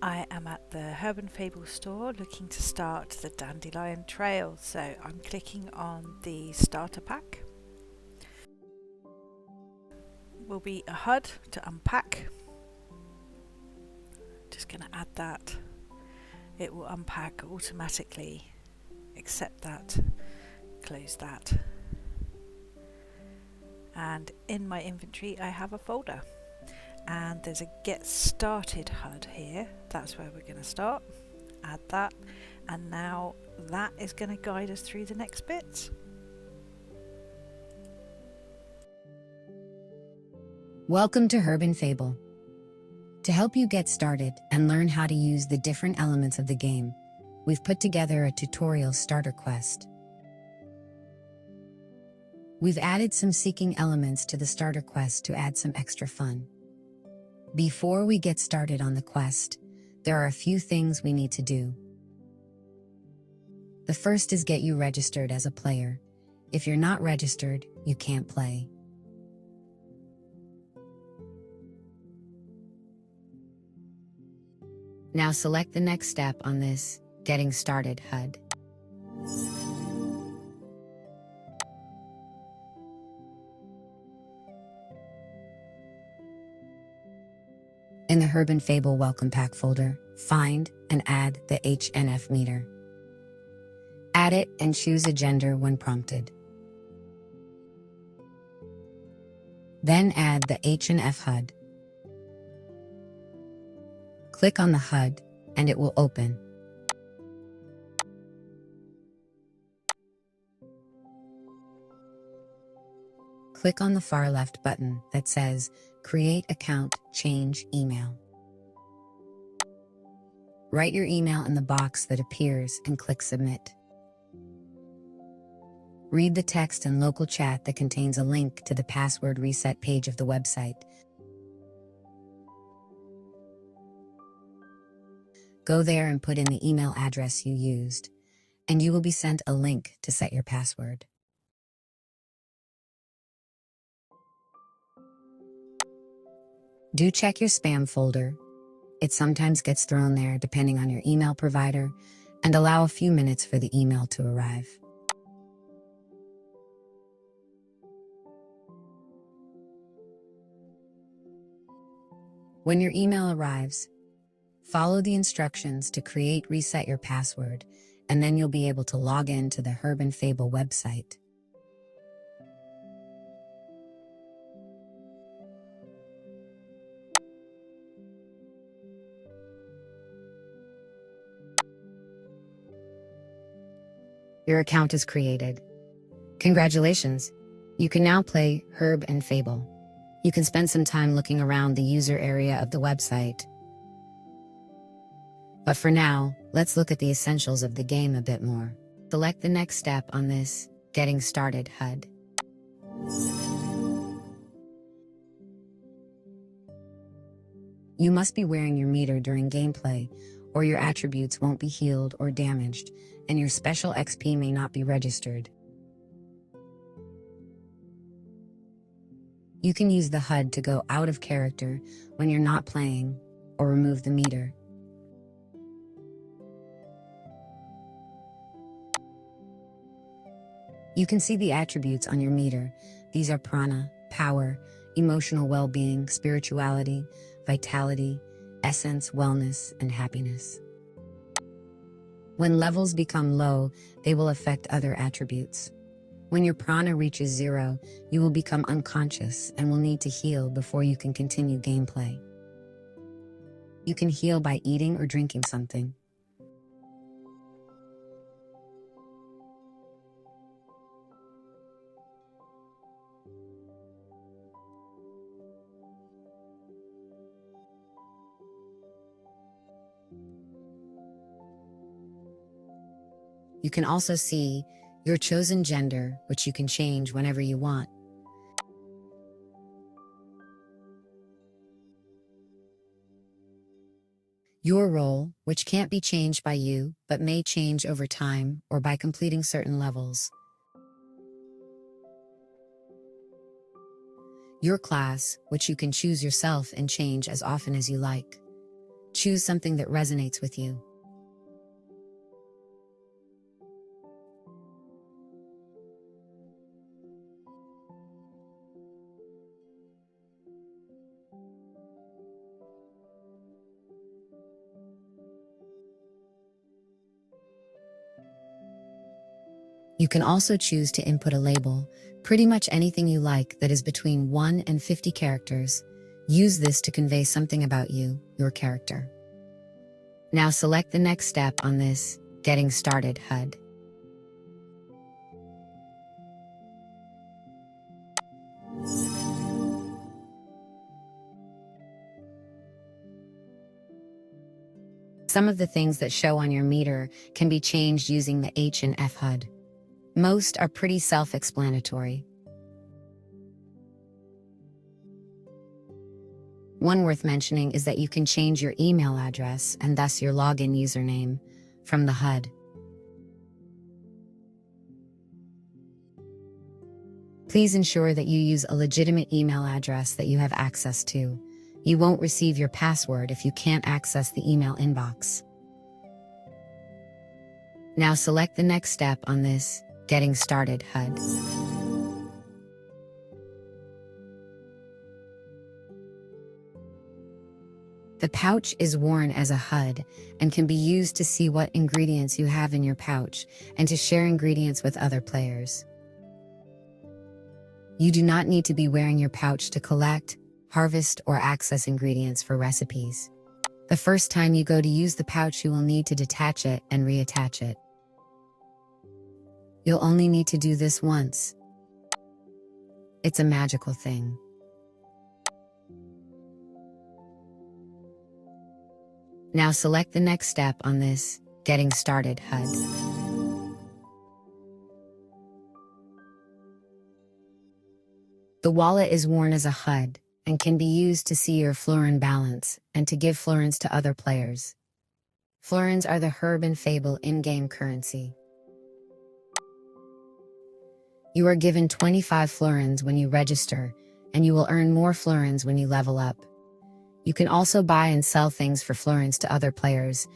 I am at the HerbandFable store looking to start the Dandelion Trail, so I'm clicking on the starter pack. Will be a HUD to unpack. Just going to add that. It will unpack automatically. Accept that, close that. And in my inventory I have a folder. And there's a get started HUD here. That's where we're going to start. Add that, and now that is going to guide us through the next bits. Welcome to HerbandFable. To help you get started and learn how to use the different elements of the game, we've put together a tutorial starter quest. We've added some seeking elements to the starter quest to add some extra fun. Before we get started on the quest, there are a few things we need to do. The first is get you registered as a player. If you're not registered, you can't play. Now select the next step on this Getting Started HUD. In the HerbandFable Welcome Pack folder, find and add the HNF meter. Add it and choose a gender when prompted. Then add the HNF HUD. Click on the HUD and it will open. Click on the far left button that says Create Account, Change Email. Write your email in the box that appears and click Submit. Read the text in local chat that contains a link to the password reset page of the website. Go there and put in the email address you used, and you will be sent a link to set your password. Do check your spam folder. It sometimes gets thrown there depending on your email provider, and allow a few minutes for the email to arrive. When your email arrives, follow the instructions to reset your password, and then you'll be able to log in to the HerbandFable website. Your account is created. Congratulations! You can now play HerbandFable. You can spend some time looking around the user area of the website. But for now, let's look at the essentials of the game a bit more. Select the next step on this Getting Started HUD. You must be wearing your meter during gameplay, or your attributes won't be healed or damaged, and your special XP may not be registered. You can use the HUD to go out of character when you're not playing, or remove the meter. You can see the attributes on your meter. These are prana, power, emotional well-being, spirituality, vitality, essence, wellness, and happiness. When levels become low, they will affect other attributes. When your prana reaches 0, you will become unconscious and will need to heal before you can continue gameplay. You can heal by eating or drinking something. You can also see your chosen gender, which you can change whenever you want. Your role, which can't be changed by you, but may change over time or by completing certain levels. Your class, which you can choose yourself and change as often as you like. Choose something that resonates with you. You can also choose to input a label, pretty much anything you like that is between 1 and 50 characters. Use this to convey something about you, your character. Now select the next step on this Getting Started HUD. Some of the things that show on your meter can be changed using the H and F HUD. Most are pretty self-explanatory. One worth mentioning is that you can change your email address and thus your login username from the HUD. Please ensure that you use a legitimate email address that you have access to. You won't receive your password if you can't access the email inbox. Now select the next step on this Getting Started HUD. The pouch is worn as a HUD and can be used to see what ingredients you have in your pouch and to share ingredients with other players. You do not need to be wearing your pouch to collect, harvest, or access ingredients for recipes. The first time you go to use the pouch, you will need to detach it and reattach it. You'll only need to do this once. It's a magical thing. Now select the next step on this Getting Started HUD. The wallet is worn as a HUD and can be used to see your florin balance and to give florins to other players. Florins are the HerbandFable in-game currency. You are given 25 florins when you register, and you will earn more florins when you level up. You can also buy and sell things for florins to other players,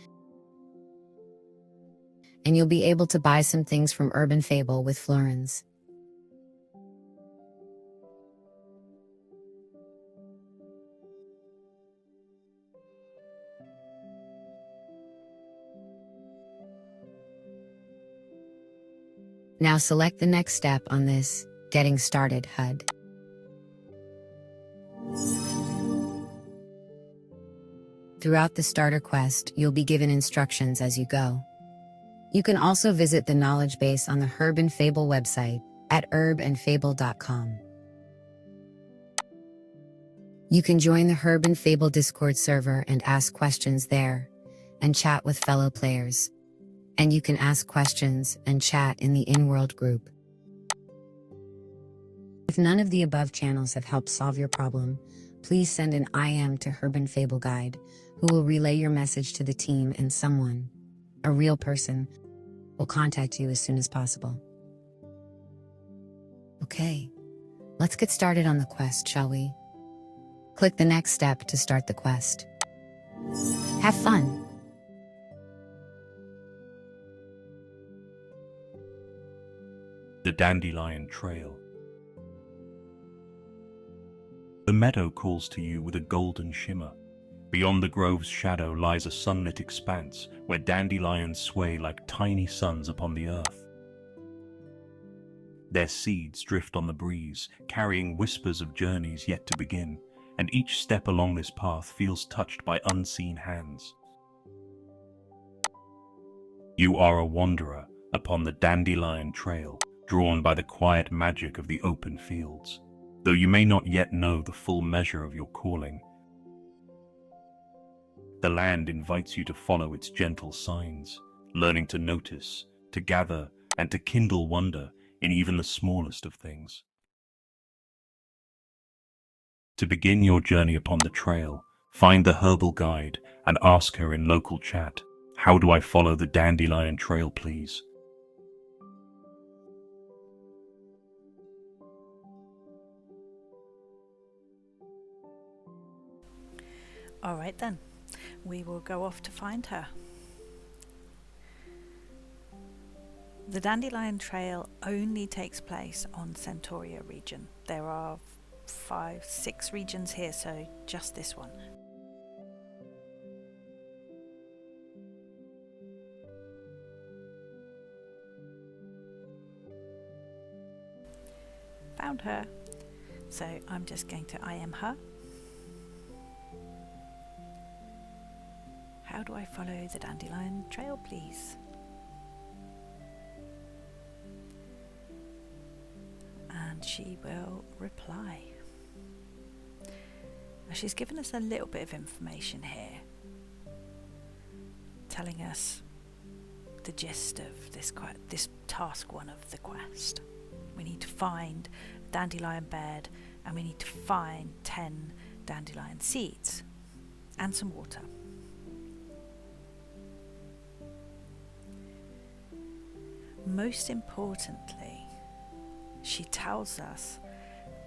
and you'll be able to buy some things from HerbandFable with florins. Now select the next step on this Getting Started HUD. Throughout the starter quest, you'll be given instructions as you go. You can also visit the knowledge base on the HerbandFable website at herbandfable.com. You can join the HerbandFable Discord server and ask questions there, and chat with fellow players. And you can ask questions and chat in the in-world group. If none of the above channels have helped solve your problem, please send an IM to HerbandFable Guide, who will relay your message to the team, and someone, a real person, will contact you as soon as possible. Okay, let's get started on the quest, shall we? Click the next step to start the quest. Have fun! The Dandelion Trail. The meadow calls to you with a golden shimmer. Beyond the grove's shadow lies a sunlit expanse where dandelions sway like tiny suns upon the earth. Their seeds drift on the breeze, carrying whispers of journeys yet to begin, and each step along this path feels touched by unseen hands. You are a wanderer upon the Dandelion Trail, drawn by the quiet magic of the open fields. Though you may not yet know the full measure of your calling, the land invites you to follow its gentle signs, learning to notice, to gather, and to kindle wonder in even the smallest of things. To begin your journey upon the trail, find the herbal guide and ask her in local chat, "How do I follow the Dandelion Trail, please?" Alright then, we will go off to find her. The Dandelion Trail only takes place on Centauria region. There are 5, 6 regions here, so just this one. Found her. So I'm just going to IM her. How do I follow the Dandelion Trail, please? And she will reply. Now she's given us a little bit of information here, telling us the gist of this task 1 of the quest. We need to find a dandelion bed, and we need to find 10 dandelion seeds and some water. Most importantly, she tells us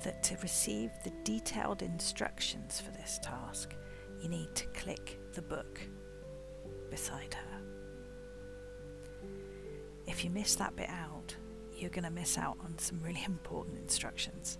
that to receive the detailed instructions for this task, you need to click the book beside her. If you miss that bit out, you're going to miss out on some really important instructions.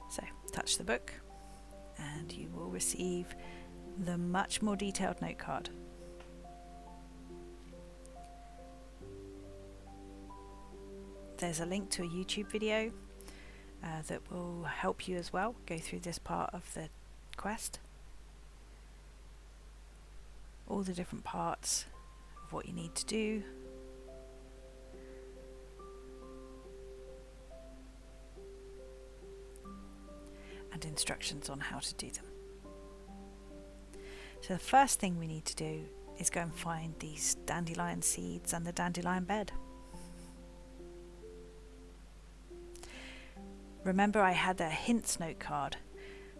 So, touch the book and you will receive the much more detailed note card. There's a link to a YouTube video that will help you as well go through this part of the quest. All the different parts of what you need to do. And instructions on how to do them. So the first thing we need to do is go and find these dandelion seeds and the dandelion bed. Remember, I had a hints note card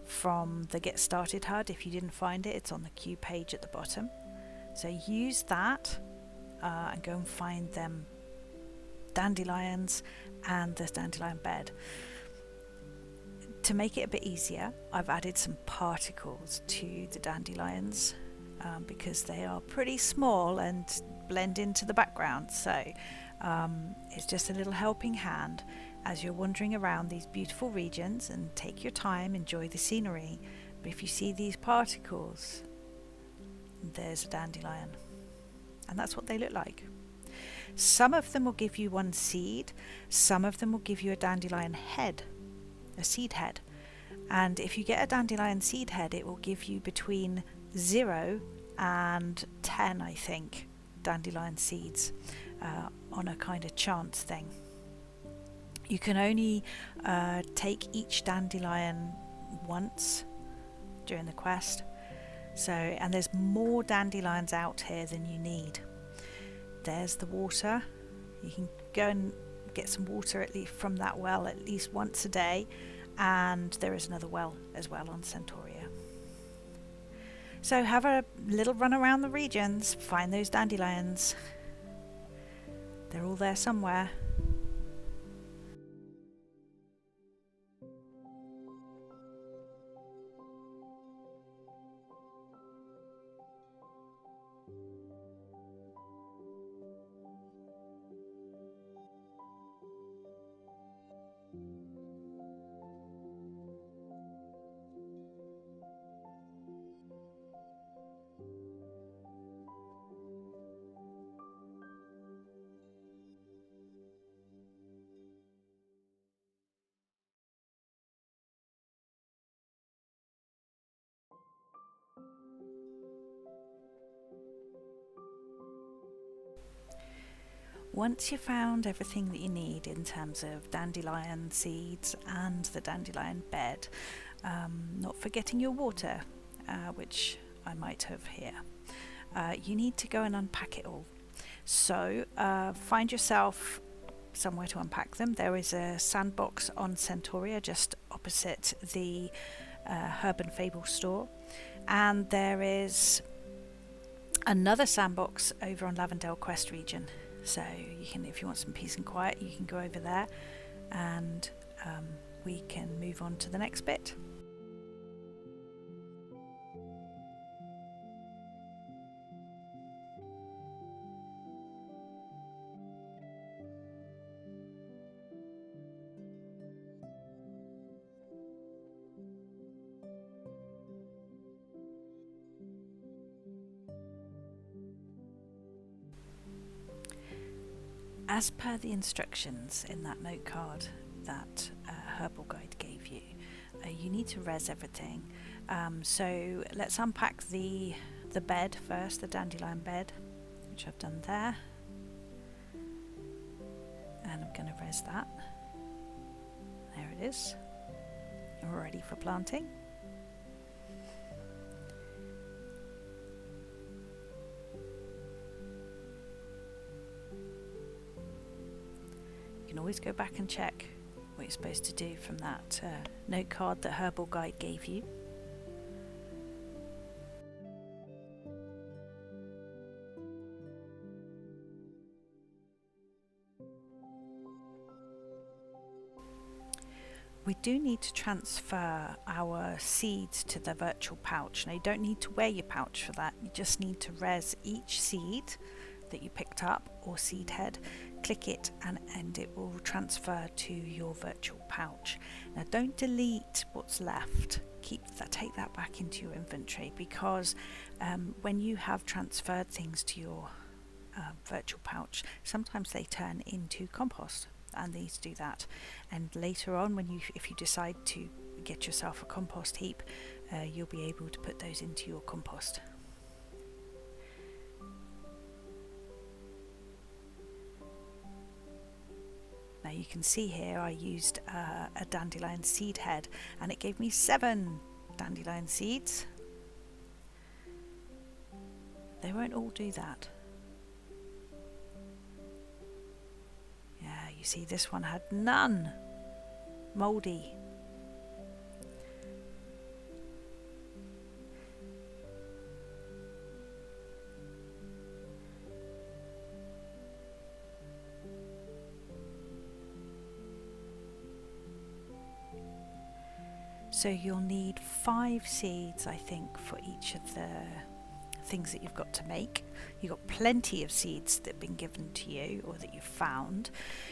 from the Get Started HUD. If you didn't find it, it's on the queue page at the bottom. So use that and go and find them dandelions and the dandelion bed. To make it a bit easier, I've added some particles to the dandelions because they are pretty small and blend into the background. So it's just a little helping hand as you're wandering around these beautiful regions, and take your time, enjoy the scenery. But if you see these particles, there's a dandelion. And that's what they look like. Some of them will give you 1 seed, some of them will give you a dandelion head. A seed head, and if you get a dandelion seed head, it will give you between 0 and 10, I think, dandelion seeds on a kind of chance thing. You can only take each dandelion once during the quest, so, and there's more dandelions out here than you need. There's the water. You can go and get some water at least from that well at least once a day, and there is another well as well on Centauria. So have a little run around the regions, find those dandelions. They're all there somewhere. Once you've found everything that you need in terms of dandelion seeds and the dandelion bed, not forgetting your water, which I might have here, you need to go and unpack it all. So find yourself somewhere to unpack them. There is a sandbox on Centauria just opposite the HerbandFable store, and there is another sandbox over on Lavendale Quest region. So you can, if you want some peace and quiet, you can go over there, and we can move on to the next bit. As per the instructions in that note card that Herbal Guide gave you, you need to res everything. So let's unpack the bed first, the dandelion bed, which I've done there. And I'm going to res that. There it is. We're ready for planting. You can always go back and check what you're supposed to do from that note card that Herbal Guide gave you. We do need to transfer our seeds to the virtual pouch. Now you don't need to wear your pouch for that, you just need to res each seed that you picked up or seed head, click it and it will transfer to your virtual pouch. Now don't delete what's left, take that back into your inventory, because when you have transferred things to your virtual pouch, sometimes they turn into compost, and these do that. And later on, if you decide to get yourself a compost heap, you'll be able to put those into your compost. Now you can see here I used a dandelion seed head, and it gave me 7 dandelion seeds. They won't all do that. Yeah, you see this one had none. Mouldy. So you'll need 5 seeds, I think, for each of the things that you've got to make. You've got plenty of seeds that have been given to you or that you've found.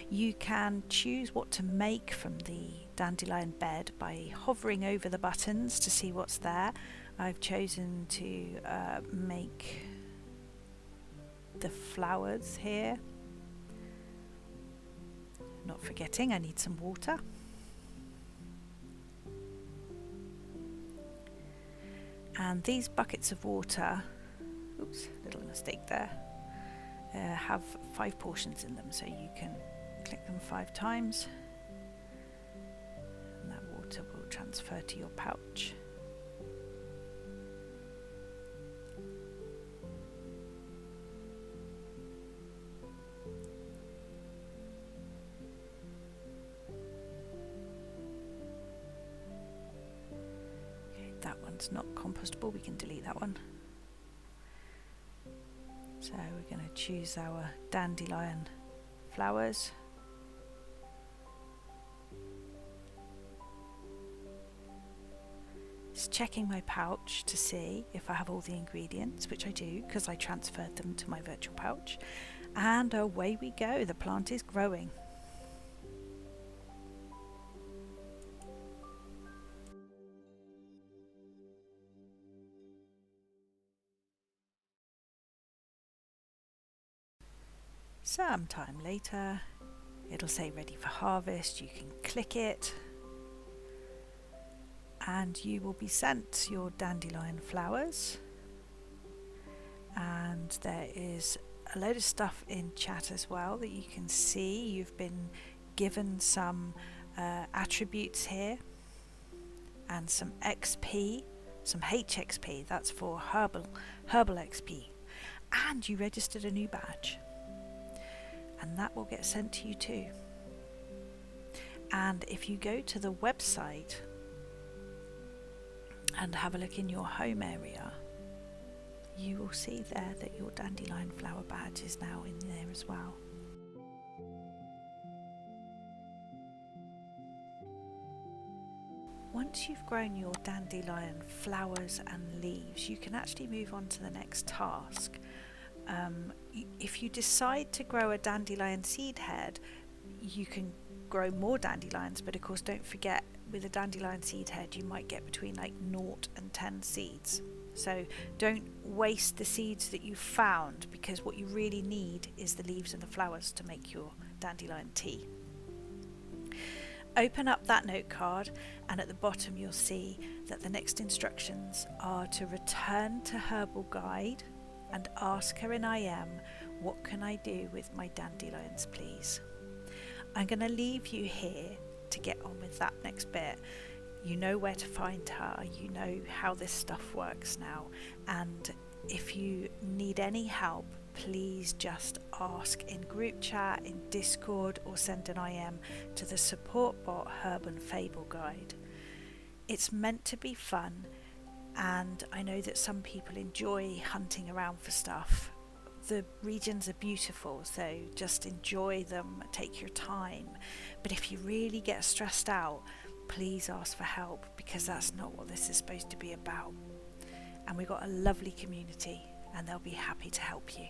You can choose what to make from the dandelion bed by hovering over the buttons to see what's there. I've chosen to make the flowers here. Not forgetting, I need some water. And these buckets of water, oops, little mistake there, have 5 portions in them, so you can click them 5 times and that water will transfer to your pouch. That one's not compostable, we can delete that one. So we're going to choose our dandelion flowers. Just checking my pouch to see if I have all the ingredients, which I do because I transferred them to my virtual pouch. And away we go, the plant is growing. Sometime later, it'll say ready for harvest. You can click it and you will be sent your dandelion flowers. And there is a load of stuff in chat as well that you can see. You've been given some attributes here and some XP, some HXP, that's for herbal XP. And you registered a new badge. And that will get sent to you too. And if you go to the website and have a look in your home area, you will see there that your dandelion flower badge is now in there as well. Once you've grown your dandelion flowers and leaves, you can actually move on to the next task. If you decide to grow a dandelion seed head, you can grow more dandelions, but of course don't forget, with a dandelion seed head you might get between like 0 and 10 seeds. So don't waste the seeds that you've found, because what you really need is the leaves and the flowers to make your dandelion tea. Open up that note card, and at the bottom you'll see that the next instructions are to return to Herbal Guide and ask her in IM, what can I do with my dandelions please? I'm going to leave you here to get on with that next bit. You know where to find her, you know how this stuff works now, and if you need any help, please just ask in group chat, in Discord, or send an IM to the support bot HerbandFable Guide. It's meant to be fun, and I know that some people enjoy hunting around for stuff. The regions are beautiful, so just enjoy them, take your time. But if you really get stressed out, please ask for help, because that's not what this is supposed to be about. And we've got a lovely community, and they'll be happy to help you.